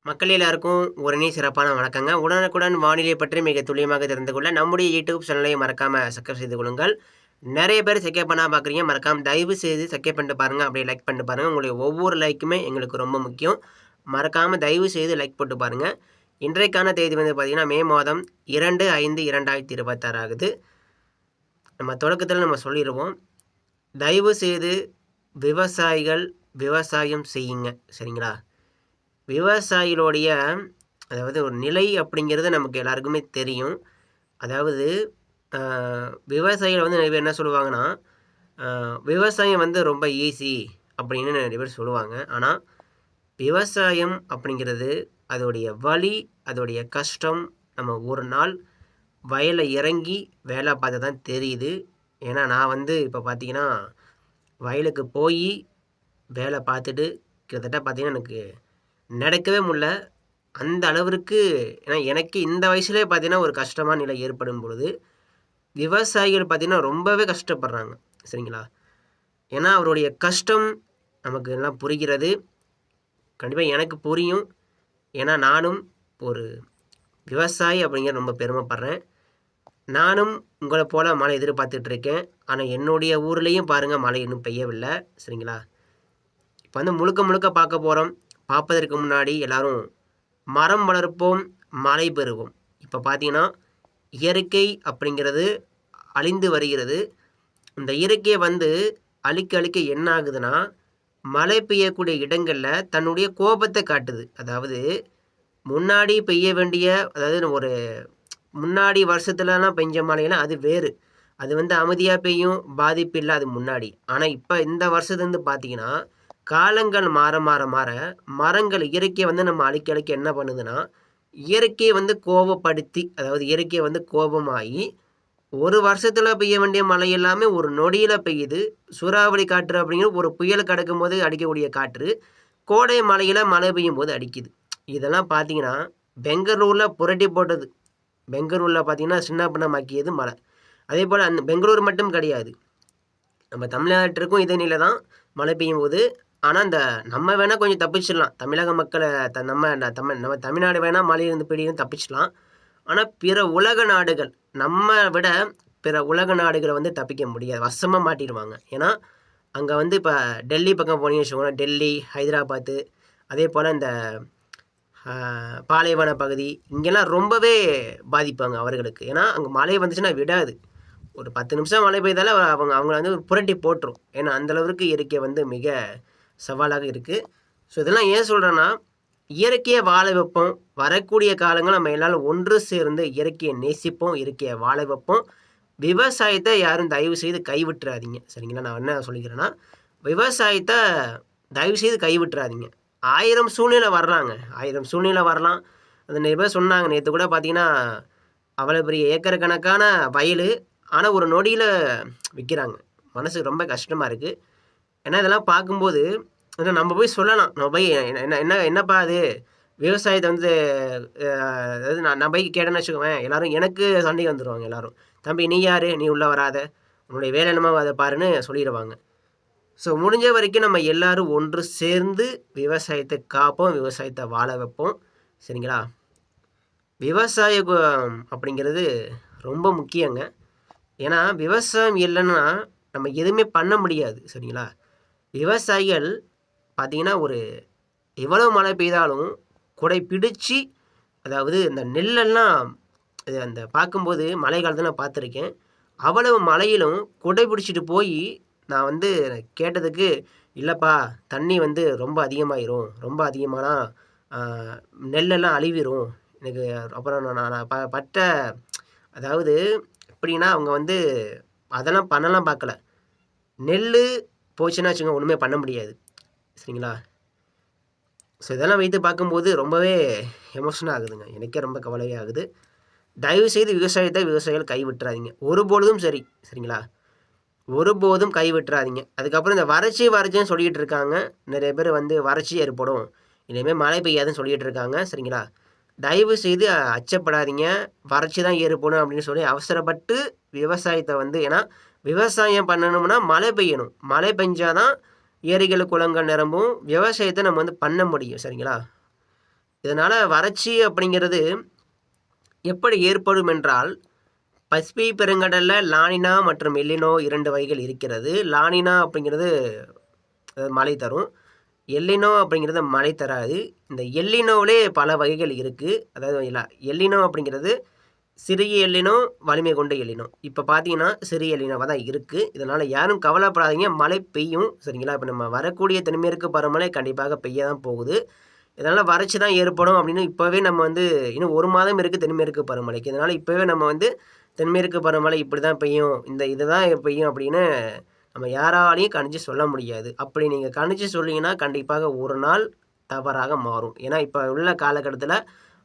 மக்கள் எல்லாருக்கும் உடனே சிறப்பான வணக்கங்க. உடனுக்குடன் வானிலை பற்றி மிக துல்லியமாக தெரிந்து கொள்ள நம்முடைய யூடியூப் சேனலை மறக்காம சப்ஸ்கிரைப் செய்து கொள்ளுங்கள். நெறைய பேர் சப்ஸ்கிரைப் பண்ணாம பார்க்குறீங்க. மறக்காம தயவு செய்து சப்ஸ்கிரைப் பண்ணிட்டு பாருங்க. அப்படியே லைக் பண்ணிட்டு பாருங்க. உங்களுடைய ஒவ்வொரு லைக்குமே எங்களுக்கு ரொம்ப முக்கியம். மறக்காம தயவு செய்து லைக் போட்டு பாருங்க. இன்றைக்கான தேதி வந்து பார்த்தீங்கன்னா, மே மாதம் 2/5/2026 ஆகுது. நம்ம தொடக்கத்தில நம்ம சொல்லிருவோம். தயவு செய்து விவசாயிகள் விவசாயம் செய்யுங்க. சரிங்களா? விவசாயிகளுடைய அதாவது ஒரு நிலை அப்படிங்கிறது நமக்கு எல்லாருக்குமே தெரியும். அதாவது அ விவசாயிகள் வந்து நிறைய பேர் என்ன சொல்லுவாங்கன்னா, அ விவசாயம் வந்து ரொம்ப ஈஸி அப்படின்னு நிறைய பேர் சொல்லுவாங்க. ஆனா, விவசாயம் அப்படிங்கிறது அதோடைய வலி, அதோடைய கஷ்டம் நம்ம ஒரு நாள் வயல்ல இறங்கி வேலை பார்த்தா தான் தெரியுது. ஏன்னா, நான் வந்து இப்போ பார்த்தீங்கன்னா, வயலுக்கு போயி வேலை பார்த்துட்டு கிட்டத்தட்ட பார்த்தீங்கன்னா, எனக்கு நடக்கவே முடில. அந்த அளவிற்கு ஏன்னா எனக்கு இந்த வயசுலயே பார்த்தீங்கன்னா, ஒரு கஷ்டமான நிலை ஏற்படும் பொழுது, விவசாயிகள் பார்த்தீங்கன்னா, ரொம்பவே கஷ்டப்படுறாங்க. சரிங்களா? ஏன்னா, அவருடைய கஷ்டம் நமக்கு எல்லாம் புரிகிறது. கண்டிப்பா எனக்கு புரியும். ஏன்னா, நானும் ஒரு விவசாயி அப்படிங்கிறது ரொம்ப பெருமைப்படுறேன். நானும் உங்கள போல மழை எதிர்பார்த்துட்டு இருக்கேன். ஆனா, என்னுடைய ஊர்லயும் பாருங்க மழை இன்னும் பெய்யவில்ல. சரிங்களா? இப்ப வந்து முழுக்க முழுக்க பார்க்க போறோம். பார்ப்பதற்கு முன்னாடி எல்லாரும் மரம் வளர்ப்போம், மழை பெறுவோம். இப்ப பார்த்தீங்கன்னா, இயற்கை அப்படிங்கிறது அழிந்து வருகிறது. இந்த இயற்கைய வந்து அழிக்க அழிக்க என்ன ஆகுதுன்னா, மழை பெய்யக்கூடிய இடங்கள்ல தன்னுடைய கோபத்த காட்டுது. அதாவது முன்னாடி பெய்ய வேண்டிய அதாவது ஒரு முன்னாடி வருஷத்துலலாம் பெஞ்ச மழைலாம் அது வேறு. அது வந்து அமைதியா பெய்யும், பாதிப்பு இல்ல அது முன்னாடி. ஆனா இப்ப இந்த வருஷத்துலருந்து பார்த்தீங்கன்னா, காலங்கள் மாற மாற மாற மரங்கள் இயற்கைய வந்து நம்ம அழிக்க அழிக்க என்ன பண்ணுதுன்னா, இயற்கைய வந்து கோபப்படுத்தி அதாவது இயற்கைய வந்து கோபமாயி, ஒரு வருஷத்துல பெய்ய வேண்டிய மழை எல்லாமே ஒரு நொடியில பெய்யுது. சூறாவளி காற்று அப்படிங்கிற ஒரு புயல் கடக்கும்போது அடிக்கக்கூடிய காற்று, கோடை மழையில மழை பெய்யும்போது அடிக்குது. இதெல்லாம் பார்த்தீங்கன்னா, பெங்களூர்ல புரட்டி போட்டது. பெங்களூர்ல பார்த்தீங்கன்னா, சின்னாபின்னமாக்கியது மழை. அதேபோல அந்த பெங்களூர் மட்டும் கிடையாது. நம்ம தமிழ்நாட்டிற்கும் இதே நிலை தான் மழை பெய்யும்போது. ஆனா, நம்ம வேணா கொஞ்சம் தப்பிச்சிடலாம். தமிழக மக்கள நம்ம தமிழ்நாடு வேணா மழையிலிருந்து பிடியிருந்து தப்பிச்சுக்கலாம். ஆனா, பிற உலக நாடுகள் நம்ம விட பிற உலக நாடுகள வந்து தப்பிக்க முடியாது. வசமா மாட்டிருவாங்க. ஏன்னா, அங்க வந்து இப்ப டெல்லி பக்கம் போனீங்கன்னு வச்சுக்கோங்களேன், டெல்லி, ஹைதராபாத்து அதேபோல இந்த அ பாலைவன பகுதி, இங்கெல்லாம் ரொம்பவே பாதிப்பாங்க அவர்களுக்கு. ஏன்னா, அங்க மழை வந்துச்சுன்னா விடாது. ஒரு 10 நிமிஷம் மழை பெய்தாலே அவங்கள வந்து புரட்டி போட்டுரும். ஏன்னா, அந்த அளவிற்கு இயற்கை வந்து மிக சவாலாக இருக்கு. ஸோ, இதெல்லாம் ஏன் சொல்றேன்னா, இயற்கைய வாழ வைப்போம். வரக்கூடிய காலங்கள்ல நம்ம எல்லாரும் ஒன்று சேர்ந்து இயற்கைய நேசிப்போம், இயற்கைய வாழ வைப்போம். விவசாயத்த யாரும் தயவு செய்து கைவிட்டுறாதீங்க. சரிங்களா? நான் என்ன சொல்லிக்கிறேன்னா, விவசாயத்த தயவு செய்து கைவிட்டுறாதீங்க. 1000 சூழ்நிலை வரலாங்க. 1000 சூழ்நிலை வரலாம். அது நிறைய பேர் சொன்னாங்க. நேத்து கூட பார்த்தீங்கன்னா, அவ்வளோ பெரிய ஏக்கர் கணக்கான வயலு. ஆனா, ஒரு நொடியில விக்கிறாங்க. மனசுக்கு ரொம்ப கஷ்டமா இருக்கு. ஏன்னா, இதெல்லாம் பார்க்கும்போது நம்ம போய் சொல்லலாம். நம்ம போய் என்ன என்ன என்ன என்னப்பா இது? விவசாயத்த வந்து அதாவது நான் போய் கேட்டேன்னு வச்சுக்கோவேன், எல்லாரும் எனக்கு சண்டைக்கு வந்துருவாங்க எல்லாரும். "தம்பி நீ யாரு? நீ உள்ள வராத. உன்னுடைய வேலை என்னமோ அத பாருன்னு" சொல்லிருவாங்க. ஸோ முடிஞ்ச வரைக்கும் நம்ம எல்லாரும் ஒன்று சேர்ந்து விவசாயத்த காப்போம், விவசாயத்த வாழ வைப்போம். சரிங்களா? விவசாய அப்படிங்கிறது ரொம்ப முக்கியங்க. ஏன்னா, விவசாயம் இல்லன்னா நம்ம எதுவுமே பண்ண முடியாது. சரிங்களா? விவசாயிகள் பார்த்தீங்கன்னா, எவ்வளவு மழை பெய்தாலும் குடை பிடிச்சு அதாவது இந்த நெல்லெல்லாம் அந்த பார்க்கும்போது மழை காலத்துல நான் பார்த்துருக்கேன். அவ்வளவு மழையிலும் குடை பிடிச்சிட்டு போயி நான் வந்து கேட்டதுக்கு, "இல்லப்பா தண்ணி வந்து ரொம்ப அதிகமாயிரும். ரொம்ப அதிகமானா அ நெல்லெல்லாம் அழிவிரும். எனக்கு அப்புறம் நான் நான் பட்ட அதாவது எப்படின்னா, அவங்க வந்து அதெல்லாம் பண்ணலாம் பார்க்கல. நெல்லு போச்சுன்னா வச்சுக்கோங்க ஒண்ணுமே பண்ண முடியாது. சரிங்களா? ஸோ இதெல்லாம் வைத்து பார்க்கும்போது ரொம்பவே எமோஷனா ஆகுதுங்க. எனக்கே ரொம்ப கவலையா ஆகுது. தயவுசெய்து விவசாயத்த விவசாயிகள் கைவிட்டுறாதீங்க. ஒருபொழுதும் சரி. சரிங்களா? ஒருபோதும் கைவிட்டுறாதீங்க. அதுக்கப்புறம் இந்த வறட்சின்னு சொல்லிட்டு இருக்காங்க. நெறைய பேர் வந்து வறட்சி ஏற்படும். இனிமே மழை பெய்யாதுன்னு சொல்லிட்டு இருக்காங்க. சரிங்களா? தயவு செய்து அச்சப்படாதீங்க. வறட்சி தான் ஏற்படும் அப்படின்னு சொல்லி அவசரப்பட்டு விவசாயத்த வந்து ஏன்னா, விவசாயம் பண்ணணும்னா மழை பெய்யணும். மழை பெஞ்சா தான் ஏரிகள், குளங்கள் நிரம்பும். விவசாயத்த நம்ம வந்து பண்ண முடியும். சரிங்களா? இதனால் வறட்சி அப்படிங்கிறது எப்படி ஏற்படும் என்றால், பசிபிக் பெருங்கடலில் லானினா மற்றும் எல்லினோ 2 வகைகள் இருக்கிறது. லானினா அப்படிங்கிறது மழை தரும். எல்லினோ அப்படிங்கிறது மழை தராது. இந்த எல்லினோவிலே பல வகைகள் இருக்குது. அதாவது எல்லினோ அப்படிங்கிறது சிறிய எல்லினோ, வலிமை கொண்ட எல்லினோ. இப்போ பார்த்தீங்கன்னா சிறிய எல்லினோவாக தான் இருக்குது. இதனால் யாரும் கவலைப்படாதீங்க, மழை பெய்யும். சரிங்களா? இப்போ நம்ம வரக்கூடிய தென்மேற்கு பருவமழை கண்டிப்பாக பெய்ய தான் போகுது. இதனால் வறட்சி தான் ஏற்படும் அப்படின்னு இப்போவே நம்ம வந்து இன்னும் 1 மாதம் இருக்குது தென்மேற்கு பருவமழைக்கு. இதனால் இப்போவே நம்ம வந்து தென்மேற்கு பருவமழை இப்படி தான் பெய்யும், இதுதான் பெய்யும் அப்படின்னு நம்ம யாராலையும் கணிச்சு சொல்ல முடியாது. அப்படி நீங்கள் கணிச்சு சொன்னீங்கன்னா கண்டிப்பாக ஒரு நாள் தவறாக மாறும். ஏன்னா இப்போ உள்ள காலகட்டத்தில்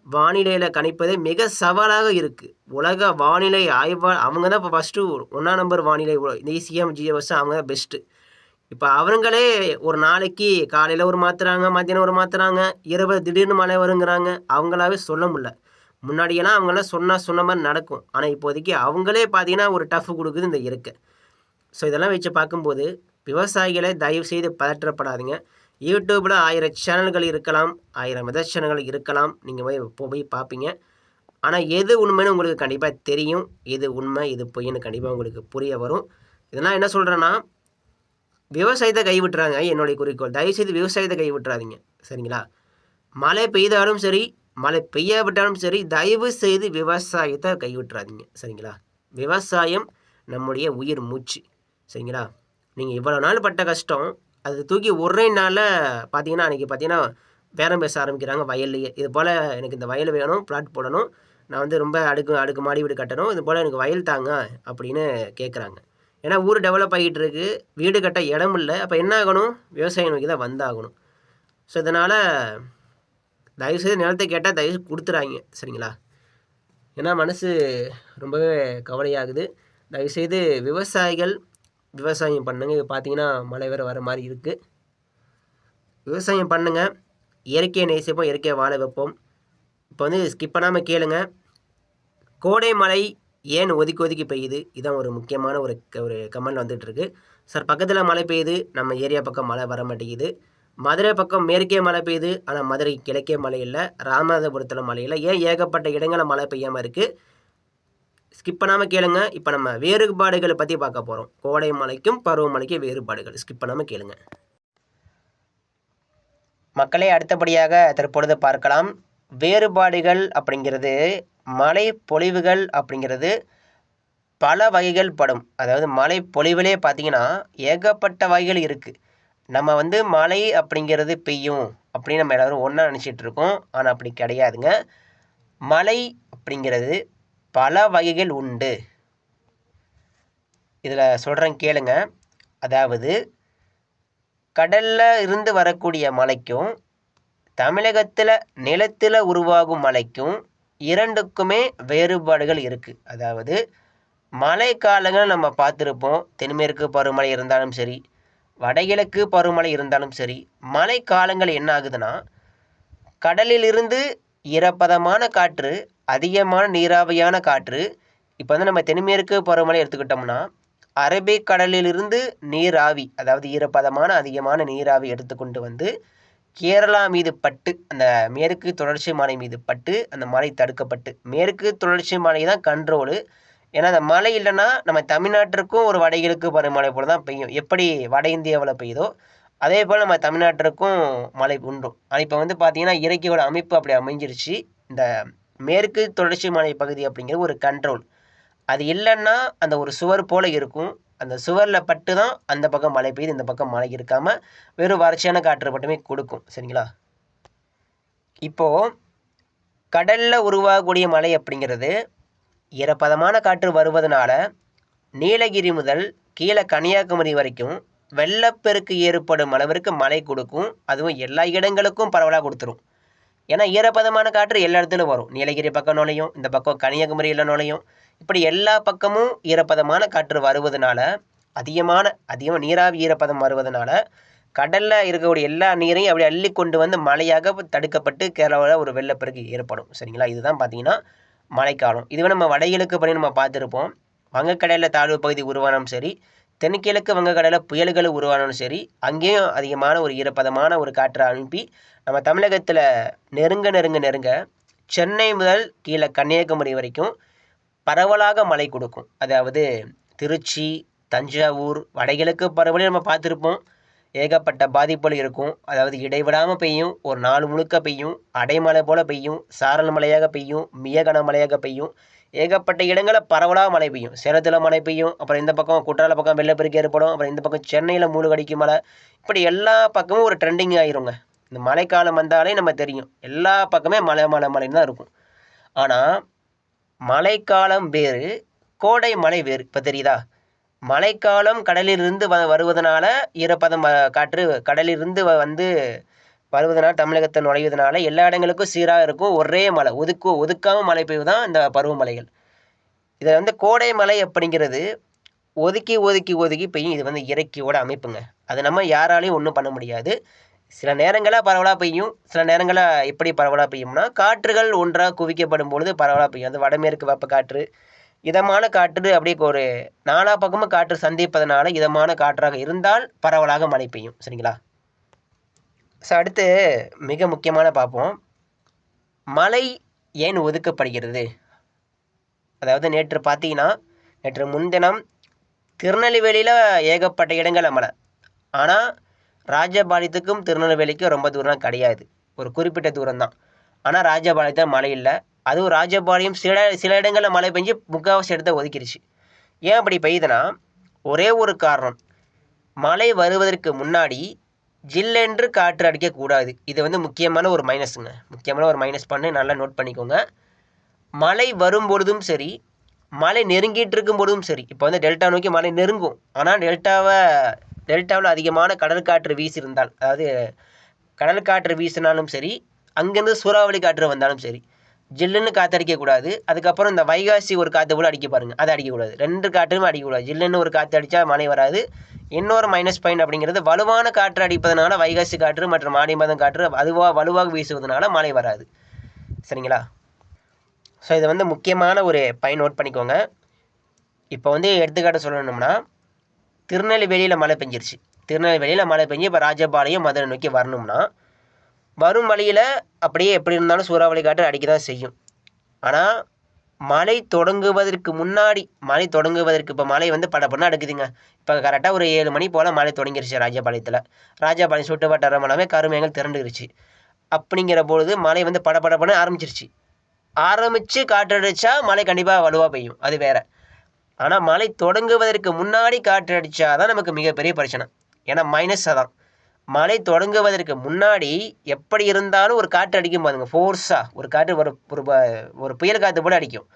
வானிலையில் கணிப்பதே மிக சவாலாக இருக்குது. உலக வானிலை அவங்க தான் இப்போ ஃபஸ்ட்டு 1ஆம் நம்பர் வானிலை ICM GFS அவங்க தான் பெஸ்ட்டு. இப்போ அவங்களே ஒரு நாளைக்கு காலையில் ஒரு மாற்றுறாங்க, மத்தியானம் ஒரு மாற்றுறாங்க, இரவு திடீர்னு மழை வருங்கிறாங்க. அவங்களாவே சொல்ல முடியல. முன்னாடியெல்லாம் அவங்களாம் சொன்ன மாதிரி நடக்கும். ஆனால் இப்போதைக்கு அவங்களே பார்த்தீங்கன்னா ஒரு டஃப் கொடுக்குது இந்த இயற்கை. ஸோ இதெல்லாம் வச்சு பார்க்கும்போது விவசாயிகளை தயவுசெய்து பதற்றப்படாதீங்க. யூடியூப்பில் 1000 சேனல்கள் இருக்கலாம், 1000 வெதர் சேனல்கள் இருக்கலாம். நீங்கள் போய் பார்ப்பீங்க. ஆனால் எது உண்மைன்னு உங்களுக்கு கண்டிப்பாக தெரியும். எது உண்மை எது பொய்ன்னு கண்டிப்பாக உங்களுக்கு புரிய வரும். இதெல்லாம் என்ன சொல்கிறேன்னா, விவசாயத்தை கைவிட்டுறாங்க. என்னுடைய குறிக்கோள், தயவுசெய்து விவசாயத்தை கைவிட்டுறாதீங்க. சரிங்களா? மழை பெய்தாலும் சரி, மழை பெய்யாவிட்டாலும் சரி, தயவு செய்து விவசாயத்தை கைவிட்டுறாதீங்க. சரிங்களா? விவசாயம் நம்முடைய உயிர் மூச்சு. சரிங்களா? நீங்கள் இவ்வளோ நாள் பட்ட கஷ்டம் அது தூக்கி ஒரே நாளில் பார்த்தீங்கன்னா அன்றைக்கி பார்த்தீங்கன்னா பேரம் பேச ஆரம்பிக்கிறாங்க வயல்லையே. இது போல் எனக்கு இந்த வயல் வேணும், பிளாட் போடணும், நான் வந்து ரொம்ப அடுக்கு மாடி வீடு கட்டணும், இது போல் எனக்கு வயல் தாங்க அப்படின்னு கேட்குறாங்க. ஏன்னா ஊர் டெவலப் ஆகிட்டு இருக்குது, வீடு கட்ட இடம் இல்லை. அப்போ என்ன ஆகணும்? விவசாயம் நோக்கி தான் வந்தாகணும். ஸோ இதனால் தயவுசெய்து நிலத்தை கேட்டால் தயவுசெய்து கொடுத்துறாங்க. சரிங்களா? ஏன்னா மனசு ரொம்பவே கவலையாகுது. தயவுசெய்து விவசாயிகள் விவசாயம் பண்ணுங்கள். இப்போ பார்த்தீங்கன்னா மழை வேறு வர மாதிரி இருக்குது. விவசாயம் பண்ணுங்கள், இயற்கையை நேசிப்போம், இயற்கையை வாழ வைப்போம். இப்போ வந்து ஸ்கிப் பண்ணாமல் கேளுங்க. கோடை மழை ஏன் ஒதுக்கி பெய்யுது? இதான் ஒரு முக்கியமான ஒரு கமெண்ட் வந்துட்டுருக்கு. சார் பக்கத்தில் மழை பெய்யுது, நம்ம ஏரியா பக்கம் மழை வர மாட்டேங்குது. மதுரை பக்கம் மேற்கே மழை பெய்யுது, ஆனால் மதுரை கிழக்கே மழை இல்லை, ராமநாதபுரத்தில் மழை இல்லை. ஏன் ஏகப்பட்ட இடங்களில் மழை பெய்யாமல் இருக்குது? ஸ்கிப் பண்ணாமல் கேளுங்க. இப்போ நம்ம வேறுபாடுகளை பற்றி பார்க்க போகிறோம். கோடை மழைக்கும் பருவமழைக்கும் வேறுபாடுகள். ஸ்கிப் பண்ணாமல் கேளுங்க. மக்களே, அடுத்தபடியாக தற்பொழுது பார்க்கலாம். வேறுபாடுகள் அப்படிங்கிறது, மழை பொழிவுகள் அப்படிங்கிறது பல வகைகள் படும். அதாவது மழை பொழிவுலே பார்த்தீங்கன்னா ஏகப்பட்ட வகைகள் இருக்குது. நம்ம வந்து மழை அப்படிங்கிறது பெய்யும் அப்படின்னு நம்ம எல்லோரும் ஒன்றா நினச்சிட்டு இருக்கோம். ஆனால் அப்படி கிடையாதுங்க. மழை அப்படிங்கிறது பல வகைகள் உண்டு. இதில் சொல்கிறேன் கேளுங்க. அதாவது கடலில் இருந்து வரக்கூடிய மழைக்கும் தமிழகத்தில் நிலத்தில் உருவாகும் மழைக்கும் இரண்டுக்குமே வேறுபாடுகள் இருக்குது. அதாவது மழை காலங்கள் நம்ம பார்த்துருப்போம். தென்மேற்கு பருவமழை இருந்தாலும் சரி, வடகிழக்கு பருவமழை இருந்தாலும் சரி, மழை காலங்கள் என்ன ஆகுதுன்னா, கடலிலிருந்து ஈரப்பதமான காற்று, அதிகமான நீராவியான காற்று. இப்போ வந்து நம்ம தென்மேற்கு பருவமழை எடுத்துக்கிட்டோம்னா, அரபிக் கடலிலிருந்து நீராவி, அதாவது ஈரப்பதமான அதிகமான நீராவி எடுத்துக்கொண்டு வந்து கேரளா மீது பட்டு, அந்த மேற்கு தொடர்ச்சி மலை மீது பட்டு அந்த மழை தடுக்கப்பட்டு, மேற்கு தொடர்ச்சி மலை தான் கண்ட்ரோலு. ஏன்னா அந்த மழை இல்லைன்னா நம்ம தமிழ்நாட்டிற்கும் ஒரு வடகிழக்கு பருவமழை போல் தான் பெய்யும். எப்படி வட இந்தியாவில் பெய்யுதோ அதே போல் நம்ம தமிழ்நாட்டிற்கும் மழை உண்டும். ஆனால் இப்போ வந்து பார்த்திங்கன்னா இயற்கையோட அமைப்பு அப்படி அமைஞ்சிருச்சு. இந்த மேற்கு தொடர்ச்சி மலை பகுதி அப்படிங்கிறது ஒரு கண்ட்ரோல். அது இல்லைன்னா அந்த ஒரு சுவர் போல் இருக்கும். அந்த சுவரில் பட்டு தான் அந்த பக்கம் மழை பெய்யுது, இந்த பக்கம் மழை இருக்காமல் வெறும் வறட்சியான காற்று மட்டுமே கொடுக்கும். சரிங்களா? இப்போது கடலில் உருவாகக்கூடிய மழை அப்படிங்கிறது ஈரப்பதமான காற்று வருவதனால நீலகிரி முதல் கீழே கன்னியாகுமரி வரைக்கும் வெள்ளப்பெருக்கு ஏற்படும் அளவிற்கு மழை கொடுக்கும். அதுவும் எல்லா இடங்களுக்கும் பரவலாக கொடுத்துரும். ஏன்னா ஈரப்பதமான காற்று எல்லா இடத்துலையும் வரும். நீலகிரி பக்கம் நுழையும், இந்த பக்கம் கன்னியாகுமரியில் நுழையும். இப்படி எல்லா பக்கமும் ஈரப்பதமான காற்று வருவதனால அதிகமாக நீராவி ஈரப்பதம் வருவதனால கடலில் இருக்கக்கூடிய எல்லா நீரையும் அப்படி அள்ளி கொண்டு வந்து மழையாக தடுக்கப்பட்டு கேரளாவில் ஒரு வெள்ளப்பெருக்கு ஏற்படும். சரிங்களா? இதுதான் பார்த்தீங்கன்னா மழைக்காலம். இதுவே நம்ம வடகிழக்கு பகுதி நம்ம பார்த்துருப்போம். வங்கக்கடலில் தாழ்வு பகுதி உருவானாலும் சரி, தென்கிழக்கு வங்கக்கடலில் புயல்கள் உருவானாலும் சரி, அங்கேயும் அதிகமான ஒரு ஈரப்பதமான ஒரு காற்றை அனுப்பி நம்ம தமிழகத்தில் நெருங்க சென்னை முதல் கீழே கன்னியாகுமரி வரைக்கும் பரவலாக மழை கொடுக்கும். அதாவது திருச்சி, தஞ்சாவூர், வடகிழக்கு பரவலே நம்ம பார்த்துருப்போம். ஏகப்பட்ட பாதிப்புகள் இருக்கும். அதாவது இடைவிடாமல் பெய்யும், ஒரு நாள் முழுக்க பெய்யும், அடைமழை போல் பெய்யும், சாரல் மழையாக பெய்யும், மிக கனமழையாக பெய்யும். ஏகப்பட்ட இடங்களில் பரவலாக மழை பெய்யும். சேலத்தில் மழை பெய்யும், அப்புறம் இந்த பக்கம் குற்றால பக்கம் வெள்ளப்பெருக்கு ஏற்படும், அப்புறம் இந்த பக்கம் சென்னையில் மூழ்கடிக்கும் மழை. இப்படி எல்லா பக்கமும் ஒரு ட்ரெண்டிங் ஆயிருங்க. இந்த மழைக்காலம் வந்தாலே நம்ம தெரியும், எல்லா பக்கமே மழைன்னு தான் இருக்கும். ஆனால் மழைக்காலம் வேறு, கோடை மழை வேறு. இப்போ தெரியுதா? மழைக்காலம் கடலிலிருந்து வருவதனால ஈரப்பதம் காற்று கடலிலிருந்து வந்து வருவதனால் தமிழகத்தை நுழைவதனால எல்லா இடங்களுக்கும் சீராக இருக்கும். ஒரே மழை ஒதுக்காமல் மழை பெய்வு தான் இந்த பருவமழைகள். இதை வந்து கோடை மழை அப்படிங்கிறது ஒதுக்கி பெய்யும். இது வந்து இயற்கையோட அமைப்புங்க. அது நம்ம யாராலையும் ஒன்றும் பண்ண முடியாது. சில நேரங்களில் பரவலாக பெய்யும், சில நேரங்களில் எப்படி பரவலாக பெய்யும்னா காற்றுகள் ஒன்றாக குவிக்கப்படும் பொழுது பரவலாக பெய்யும். அது வடமேற்கு வெப்ப காற்று, இதமான காற்று, அப்படியே ஒரு நாலா பக்கமும் காற்று சந்திப்பதனால இதமான காற்றாக இருந்தால் பரவலாக மழை பெய்யும். சரிங்களா? ஸோ அடுத்து மிக முக்கியமான பார்ப்போம், மழை ஏன் ஒதுக்கப்படுகிறது. அதாவது நேற்று முன்தினம் திருநெல்வேலியில் ஏகப்பட்ட இடங்களில் மழை. ஆனால் ராஜபாளையத்துக்கும் திருநெல்வேலிக்கும் ரொம்ப தூரம் கிடையாது, ஒரு குறிப்பிட்ட தூரம் தான். ஆனால் ராஜபாளையத்தில் மழை இல்லை. அதுவும் ராஜபாளையம் சில இடங்களில் மழை பெஞ்சு முக்கால்வாசி இடத்த ஒதுக்கிடுச்சு. ஏன் அப்படி பெய்யுதுன்னா ஒரே ஒரு காரணம், மழை வருவதற்கு முன்னாடி ஜில்லென்று காற்று அடிக்கக்கூடாது. இது வந்து முக்கியமான ஒரு மைனஸுங்க. முக்கியமான ஒரு மைனஸ் பண்ணி நல்லா நோட் பண்ணிக்கோங்க. மழை வரும்பொழுதும் சரி, மழை நெருங்கிட்டு இருக்கும் பொழுதும் சரி, இப்போ வந்து டெல்டா நோக்கி மழை நெருங்கும். ஆனால் டெல்டாவில் அதிகமான கடல் காற்று வீசியிருந்தால், அதாவது கடல் காற்று வீசினாலும் சரி, அங்கேருந்து சூறாவளி காற்று வந்தாலும் சரி, ஜில்லுன்னு காற்று அடிக்கக்கூடாது. அதுக்கப்புறம் இந்த வைகாசி ஒரு காற்று கூட அடிக்க பாருங்கள், அதை அடிக்கக்கூடாது. ரெண்டு காற்றுமே அடிக்கக்கூடாது. ஜில்லுன்னு ஒரு காற்று அடித்தா மழை வராது. இன்னொரு மைனஸ் பாயிண்ட் அப்படிங்கிறது, வலுவான காற்று அடிப்பதனால வைகாசி காற்று மற்றும் ஆடி மாதம் காற்று வலுவாக வீசுவதனால மழை வராது. சரிங்களா? ஸோ இதை வந்து முக்கியமான ஒரு பாயிண்ட் நோட் பண்ணிக்கோங்க. இப்போ வந்து எடுத்துக்காட்டு சொல்லணும்னா, திருநெல்வேலியில் மழை பெஞ்சிருச்சு. திருநெல்வேலியில் மழை பெஞ்சு இப்போ ராஜபாளையம் மதுரை நோக்கி வரணும்னா, வரும் வழியில் அப்படியே எப்படி இருந்தாலும் சூறாவளி காற்று அடிக்க தான் செய்யும். ஆனால் மழை தொடங்குவதற்கு முன்னாடி, இப்போ மழை வந்து படப்படன்னு அடுக்குதுங்க. இப்போ கரெக்டாக ஒரு 7 மணி போல் மழை தொடங்கிருச்சு ராஜபாளையம் சுட்டு வட்டாரம் எல்லாமே கருமேகங்கள் திரண்டுருச்சு. அப்படிங்கிற பொழுது மழை வந்து படப்படப்படன்னு ஆரம்பித்து காற்றடிச்சா மழை கண்டிப்பாக வலுவாக பெய்யும், அது வேறு. ஆனால் மழை தொடங்குவதற்கு முன்னாடி காற்று அடித்தா தான் நமக்கு மிகப்பெரிய பிரச்சனை. ஏன்னா மைனஸ் தான். மழை தொடங்குவதற்கு முன்னாடி எப்படி இருந்தாலும் ஒரு காற்று அடிக்கும் பாருங்க, ஃபோர்ஸாக ஒரு காற்று ஒரு புயல் காற்று போல அடிக்கும்.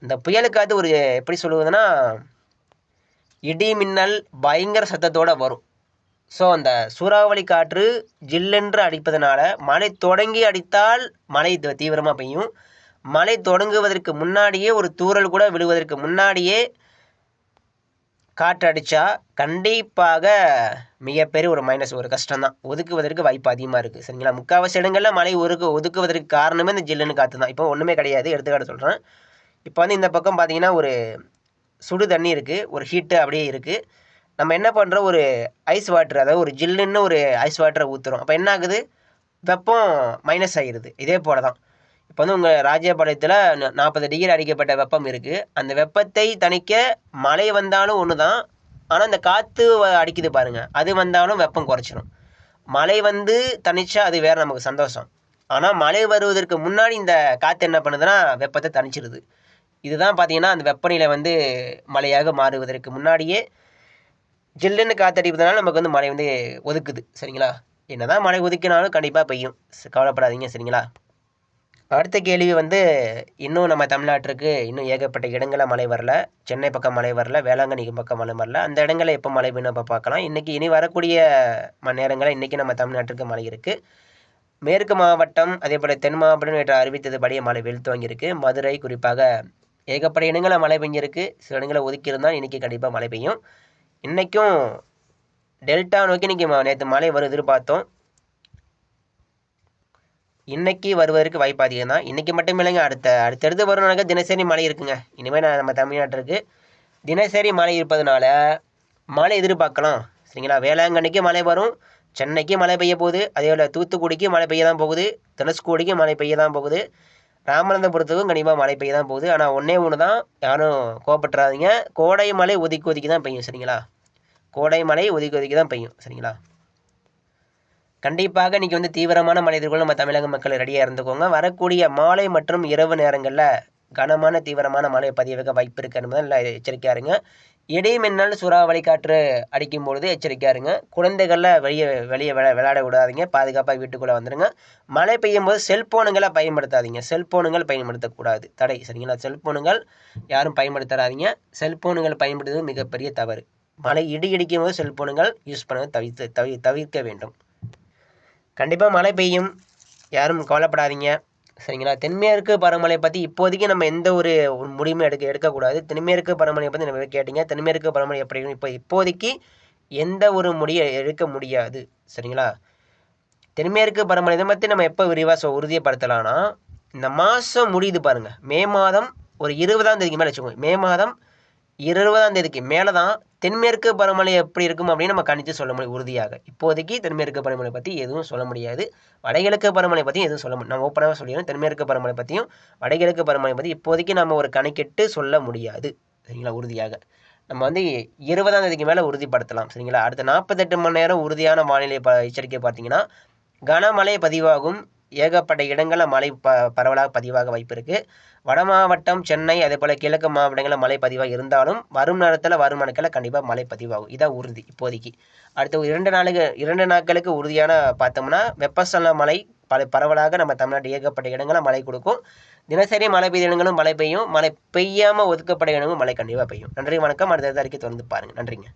இந்த புயல் காற்று ஒரு எப்படி சொல்லுவதுன்னா, இடி மின்னல் பயங்கர சத்தத்தோடு வரும். ஸோ அந்த சூறாவளி காற்று ஜில்லென்று அடிப்பதனால மழை தொடங்கி அடித்தால் மழை தீவிரமாக பெய்யும். மழை தொடங்குவதற்கு முன்னாடியே ஒரு தூறல் கூட விழுவதற்கு முன்னாடியே காற்று அடித்தா கண்டிப்பாக மிகப்பெரிய ஒரு மைனஸ், ஒரு கஷ்டம்தான். ஒதுக்குவதற்கு வாய்ப்பு அதிகமாக இருக்குது. சரிங்களா? முக்கால்வாசி இடங்களில் மழை ஒதுக்குவதற்கு காரணமே இந்த ஜில்லுன்னு காற்று தான். இப்போ ஒன்றுமே கிடையாது. எடுத்துக்காட்டு சொல்கிறேன். இப்போ வந்து இந்த பக்கம் பார்த்திங்கன்னா ஒரு சுடு தண்ணி இருக்குது, ஒரு ஹீட்டு அப்படியே இருக்குது. நம்ம என்ன பண்ணுறோம், ஒரு ஐஸ் வாட்டர், அதாவது ஒரு ஜில்லுன்னு ஒரு ஐஸ் வாட்டரை ஊற்றுறோம். அப்போ என்ன ஆகுது, வெப்பம் மைனஸ் ஆகிடுது. இதே போல் தான் இப்போ வந்து உங்கள் ராஜபாளையத்தில் 40 டிகிரி அடிக்கப்பட்ட வெப்பம் இருக்குது. அந்த வெப்பத்தை தணிக்க மழை வந்தாலும் ஒன்று தான். ஆனால் இந்த காற்று அடிக்குது பாருங்கள், அது வந்தாலும் வெப்பம் குறைச்சிடும். மழை வந்து தணிச்சா அது வேறு, நமக்கு சந்தோஷம். ஆனால் மழை வருவதற்கு முன்னாடி இந்த காற்று என்ன பண்ணுதுன்னா வெப்பத்தை தணிச்சிடுது. இதுதான் பார்த்தீங்கன்னா அந்த வெப்பநிலை வந்து மழையாக மாறுவதற்கு முன்னாடியே ஜில்லுன்னு காற்றடிப்பதனால நமக்கு வந்து மழை வந்து ஒதுக்குது. சரிங்களா? என்ன தான் மழை ஒதுக்கினாலும் கண்டிப்பாக பெய்யும், கவலைப்படாதீங்க. சரிங்களா? அடுத்த கேள்வி வந்து, இன்னும் நம்ம தமிழ்நாட்டிற்கு இன்னும் ஏகப்பட்ட இடங்களில் மழை வரல. சென்னை பக்கம் மழை வரல, வேளாங்கண்ணி பக்கம் மழை வரல. அந்த இடங்களில் எப்போ மழை வேணும் அப்போ பார்க்கலாம். இனி வரக்கூடிய நேரங்களில் இன்றைக்கி நம்ம தமிழ்நாட்டிற்கு மழை இருக்குது. மேற்கு மாவட்டம் அதே போல் தென் மாவட்டம் நேற்று அறிவித்ததுபடியே மழை வெளுத்து வாங்கியிருக்கு. மதுரை குறிப்பாக ஏகப்பட்ட இடங்களில் மழை பெஞ்சிருக்கு. சில இடங்களை ஒதுக்கியிருந்தால் இன்றைக்கி கண்டிப்பாக மழை பெய்யும். இன்றைக்கும் டெல்டா நோக்கி இன்றைக்கி நேற்று மழை வரும் எதிர்பார்த்தோம். இன்றைக்கி வருவதற்கு வாய்ப்பு அதிகம் தான். இன்றைக்கி மட்டும் இல்லைங்க, அடுத்தடுத்து வரும்னாக்க தினசரி மழை இருக்குங்க. இனிமேல் நம்ம தமிழ்நாட்டிற்கு தினசரி மழை இருப்பதனால மழை எதிர்பார்க்கலாம். சரிங்களா? வேளாங்கண்ணிக்கு மழை வரும், சென்னைக்கு மழை பெய்ய போகுது, அதேபோல் தூத்துக்குடிக்கு மழை பெய்ய தான் போகுது, தனுஷ்கோடிக்கு மழை பெய்ய தான் போகுது, ராமநாதபுரத்துக்கும் கண்டிப்பாக மழை பெய்ய தான் போகுது. ஆனால் ஒன்றே ஒன்று தான், யாரும் கோபப்பட்டுறாதீங்க, கோடை மழை ஒதுக்கி ஒதுக்கி தான் பெய்யும். சரிங்களா? கோடை மழை ஒதுக்கி ஒதுக்கி தான் பெய்யும். சரிங்களா? கண்டிப்பாக இன்றைக்கி வந்து தீவிரமான மழை எதிர்கொள்ள நம்ம தமிழக மக்கள் ரெடியாக இருந்துக்கோங்க. வரக்கூடிய மாலை மற்றும் இரவு நேரங்களில் கனமான தீவிரமான மழை பதிவாக வாய்ப்பு இருக்குது என்பதால் எச்சரிக்கையாக இருங்க. இடி மின்னல் சூறாவளி காற்று அடிக்கும் பொழுது எச்சரிக்கையாக இருங்க. குழந்தைகளில் வெளியே விளையாட விடாதீங்க, பாதுகாப்பாக வீட்டுக்குள்ளே வந்துடுங்க. மழை பெய்யும் போது செல்ஃபோனுங்களை பயன்படுத்தாதீங்க, செல்ஃபோனுங்கள் பயன்படுத்தக்கூடாது, தடை. சரிங்களா? செல்ஃபோனுங்கள் யாரும் பயன்படுத்தாதீங்க, செல்ஃபோனுங்கள் பயன்படுத்துவது மிகப்பெரிய தவறு. மழை இடிக்கும் போது செல்ஃபோனுங்கள் யூஸ் பண்ண தவிர்க்க வேண்டும். கண்டிப்பாக மழை பெய்யும், யாரும் கவலைப்படாதீங்க. சரிங்களா? தென்மேற்கு பருவமழை பற்றி இப்போதைக்கு நம்ம எந்த ஒரு முடிவுமே எடுக்கக்கூடாது. தென்மேற்கு பருவமழையை பற்றி நம்ம கேட்டிங்க, தென்மேற்கு பருவமழை எப்படி இப்போதைக்கு எந்த ஒரு முடிவை எடுக்க முடியாது. சரிங்களா? தென்மேற்கு பருவமழை இதை பற்றி நம்ம எப்போ விரிவாக உறுதிப்படுத்தலாம்னா, இந்த மாதம் முடியுது பாருங்கள், மே மாதம் ஒரு 20ஆம் தேதிக்கு மேலே வச்சுக்கோங்க. மே மாதம் 20ஆம் தேதிக்கு மேலே தான் தென்மேற்கு பருவமழை எப்படி இருக்கும் அப்படின்னு நம்ம கணித்து சொல்ல முடியும் உறுதியாக. இப்போதைக்கு தென்மேற்கு பருவமழை பற்றி எதுவும் சொல்ல முடியாது, வடகிழக்கு பருவமழை பற்றியும் எதுவும் சொல்ல முடியும். நான் ஓப்பனாக சொல்லிடுறேன், தென்மேற்கு பருவமழை பற்றியும் வடகிழக்கு பருவமழை பற்றி இப்போதைக்கு நம்ம ஒரு கணக்கிட்டு சொல்ல முடியாது. சரிங்களா? உறுதியாக நம்ம வந்து 20ஆம் தேதிக்கு மேலே உறுதிப்படுத்தலாம். சரிங்களா? அடுத்த 48 மணி நேரம் உறுதியான வானிலை எச்சரிக்கை பார்த்தீங்கன்னா, கனமழை பதிவாகும், ஏகப்பட்ட இடங்களில் மழை பரவலாக பதிவாக வாய்ப்பு இருக்குது. வட மாவட்டம், சென்னை, அதே போல் கிழக்கு மாவட்டங்களில் மழை பதிவாக இருந்தாலும் வரும் நேரத்தில் வரும் நாட்களில் கண்டிப்பாக மழை பதிவாகும். இதான் உறுதி இப்போதைக்கு. அடுத்த 2 நாட்களுக்கு உறுதியான பார்த்தோம்னா, வெப்பசலன மழை பரவலாக நம்ம தமிழ்நாட்டு ஏகப்பட்ட இடங்களில் மழை கொடுக்கும். தினசரி மழை பெய்த இடங்களும் மழை பெய்யும், மழை பெய்யாமல் ஒதுக்கப்பட்ட இடங்களும் மழை கண்டிப்பாக பெய்யும். நன்றி, வணக்கம். அடுத்த அறிக்கை தொடர்ந்து பாருங்கள். நன்றிங்க.